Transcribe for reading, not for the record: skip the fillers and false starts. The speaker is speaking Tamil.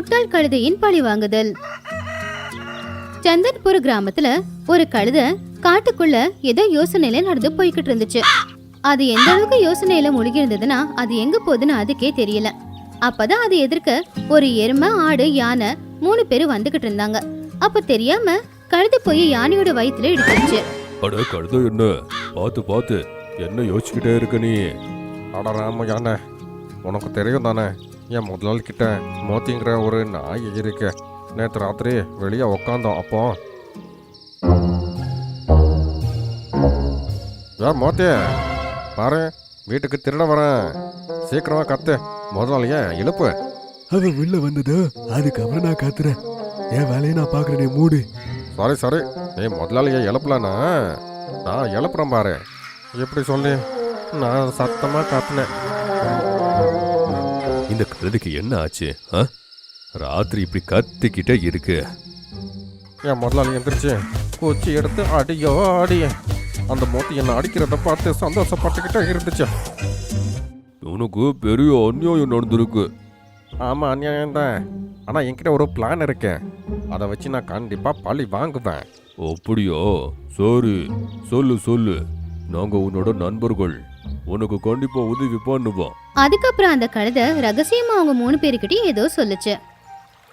முட்டாள் கழுதையின் பழிவாங்குதல். சந்தன்பூர் கிராமத்துல ஒரு கழுதை காட்டுக்குள்ள ஏதோ யோசனையில நடந்து போய்கிட்டு இருந்துச்சு. அது எந்த அளவுக்கு யோசனையில முழுகி இருந்ததுன்னா அது எங்க போகுதுன்னு அதுக்கே தெரியல. அப்பதான் அது எதிர்க்க ஒரு எருமை, ஆடு, யானை 3 பேரும் வந்துகிட்டு இருந்தாங்க. அப்ப தெரியாம கழுதை போய் யானையோட வயித்துல இடிச்சிருச்சு. அட கழுதை, என்ன பார்த்து பார்த்து என்ன யோசிச்சுக்கிட்டே இருக்க நீ? அட ராம யானை, உனக்கு தெரியும் தானே என் முதலாளி கிட்ட மோத்திங்கிற ஒரு நாய் இருக்கு. நேற்று ராத்திரி வெளியே உக்காந்தோம். அப்போ ஏன் மோத்தி பாரு, வீட்டுக்கு திருட வரேன், சீக்கிரமா கத்து, முதலாளிய எழுப்பு. அவன் உள்ள வந்ததோ அதுக்கப்புறம் நான் கத்துறேன். என் வேலையை நான் பாக்குறேன், நீ மூடு. சரி சரி, நீ முதலாளிய எழுப்பலனா நான் எழுப்புறேன் பாரு. எப்படி சொல்லி நான் சத்தமா கத்துனேன். இந்த கழுதைக்கு என்ன ஆச்சு? ராத்திரி இப்படி கத்திக்கிட்டே இருக்கு. என் முதலாளி எந்திரிச்சு குச்சி எடுத்து அடியோ அடி. அந்த மோத்தி என்ன அடிக்கிறத பார்த்து சந்தோஷப்பட்டுக்கிட்டே இருந்துச்சு. உனக்கு பெரிய அநியாயம் நடந்திருக்கு. ஆமா, அநியாயம் தான். ஆனா என்கிட்ட ஒரு பிளான் இருக்கு. அதை வச்சு நான் கண்டிப்பா பழி வாங்குவேன். அப்படியா? சரி, சொல்லு சொல்லு. நாங்க உன்னோட நண்பர்கள், உனக்கு கண்டிப்பா உதவி பண்ணுவோம். அதுக்கப்புறம் அந்த கழுதை ரகசியமா அவங்க 3 பேருக்கிட்டையும் ஏதோ சொல்லுச்சு.